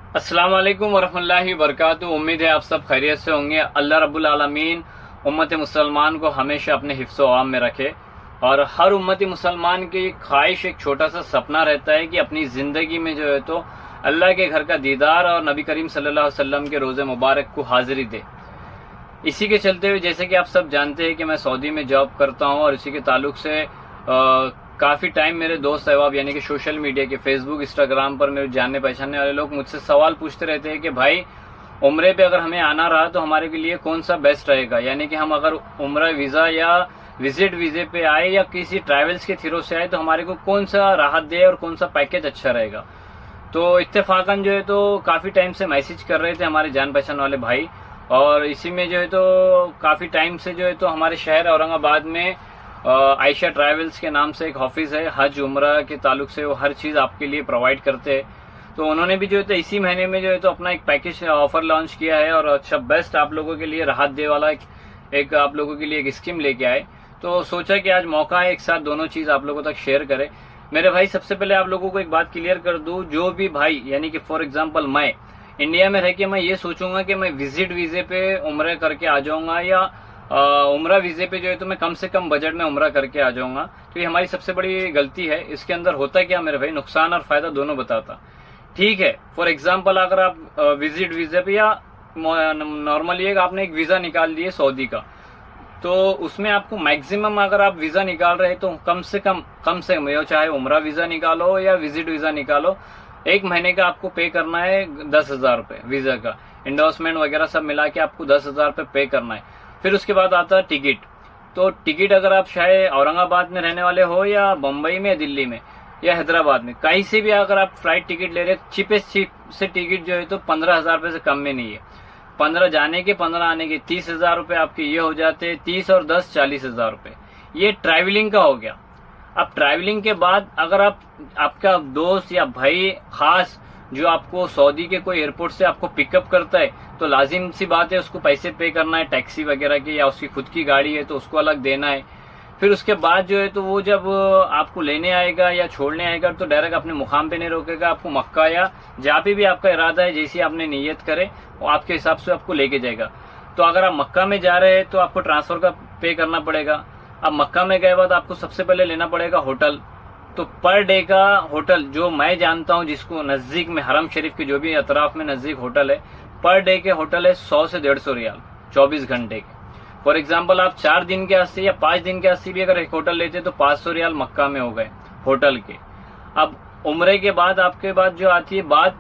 अस्सलाम वालेकुम वरहमतुल्लाहि वबरकातुहू। उम्मीद है आप सब खैरियत से होंगे। अल्लाह रब्बुल आलमीन उम्मत मुसलमान को हमेशा अपने हिफ्ज़ व आम में रखे। और हर उम्मती मुसलमान की ख्वाहिश, एक छोटा सा सपना रहता है कि अपनी ज़िंदगी में जो है तो अल्लाह के घर का दीदार और नबी करीम सल्लल्लाहु अलैहि वसल्लम के रोज़े मुबारक को हाजिरी दे। इसी के चलते हुए, जैसे कि आप सब जानते हैं कि मैं सऊदी में जॉब करता हूं, और इसी के ताल्लुक से काफ़ी टाइम मेरे दोस्त अहबाब यानी कि सोशल मीडिया के फेसबुक, इंस्टाग्राम पर मेरे जानने पहचानने वाले लोग मुझसे सवाल पूछते रहते हैं कि भाई, उम्रे पे अगर हमें आना रहा तो हमारे के लिए कौन सा बेस्ट रहेगा। यानी कि हम अगर उम्रा वीज़ा या विजिट वीज़े पे आए या किसी ट्रैवल्स के थ्रू से आए तो हमारे को कौन सा राहत दे और कौन सा पैकेज अच्छा रहेगा। तो इत्तेफाकन जो है तो काफ़ी टाइम से मैसेज कर रहे थे हमारे जान पहचान वाले भाई, और इसी में जो है तो काफ़ी टाइम से जो है तो हमारे शहर औरंगाबाद में आयशा ट्रैवल्स के नाम से एक ऑफिस है, हज उम्रा के ताल्लुक से वो हर चीज़ आपके लिए प्रोवाइड करते हैं। तो उन्होंने भी जो है तो इसी महीने में जो है तो अपना एक पैकेज ऑफर लॉन्च किया है, और अच्छा बेस्ट आप लोगों के लिए राहत दे वाला एक आप लोगों के लिए एक स्कीम लेके आए। तो सोचा कि आज मौका है, एक साथ दोनों चीज़ आप लोगों तक शेयर करें। मेरे भाई, सबसे पहले आप लोगों को एक बात क्लियर कर दूं, जो भी भाई यानी कि फॉर एग्जांपल मैं इंडिया में रह के मैं ये सोचूंगा कि मैं विजिट वीज़े पे उम्रा करके आ जाऊंगा या उम्रा वीज़े पे जो है तो मैं कम से कम बजट में उम्रा करके आ जाऊंगा, तो ये हमारी सबसे बड़ी गलती है। इसके अंदर होता क्या मेरे भाई, नुकसान और फायदा दोनों बताता। ठीक है, फॉर एग्जाम्पल अगर आप विजिट वीज़े पे या नॉर्मली आपने एक वीज़ा निकाल दिए सऊदी का, तो उसमें आपको मैक्सिमम अगर आप वीज़ा निकाल रहे हैं तो कम से कम चाहे उम्रा वीज़ा निकालो या विजिट वीज़ा निकालो, एक महीने का आपको पे करना है 10,000 रुपये वीज़ा का। इंडोर्समेंट वगैरह सब मिला के आपको 10,000 रुपये पे करना है। फिर उसके बाद आता है टिकट। तो टिकट अगर आप शायद औरंगाबाद में रहने वाले हो या बम्बई में या दिल्ली में या हैदराबाद में, कहीं से भी अगर आप फ्लाइट टिकट ले रहे हैं, चीपेस्ट से टिकट जो है तो 15,000 रुपये से कम में नहीं है। 15 जाने के 15 आने के 30,000 रुपये आपके ये हो जाते हैं। 30 और 10 40,000 रुपये, ये ट्रैवलिंग का हो गया। अब ट्रैवलिंग के बाद अगर आपका दोस्त या भाई खास जो आपको सऊदी के कोई एयरपोर्ट से आपको पिकअप करता है, तो लाजिम सी बात है उसको पैसे पे करना है टैक्सी वगैरह के, या उसकी खुद की गाड़ी है तो उसको अलग देना है। फिर उसके बाद जो है तो वो जब आपको लेने आएगा या छोड़ने आएगा तो डायरेक्ट अपने मुकाम पे नहीं रोकेगा, आपको मक्का या जहाँ पे भी आपका इरादा है, जैसी आपने नीयत करे वो आपके हिसाब से आपको लेके जाएगा। तो अगर आप मक्का में जा रहे हैं तो आपको ट्रांसफर का पे करना पड़ेगा। अब मक्का में गए बाद आपको सबसे पहले लेना पड़ेगा होटल। तो पर डे का होटल जो मैं जानता हूँ, जिसको नजदीक में हरम शरीफ के जो भी अतराफ में नजदीक होटल है, पर डे के होटल है 100 से 150 रियाल 24 घंटे के। फॉर एग्जाम्पल आप 4 दिन के अस्सी या 5 दिन के अस्सी भी अगर एक होटल लेते तो 500 रियाल मक्का में हो गए होटल के। अब उम्रे के बाद आपके बाद जो आती है बात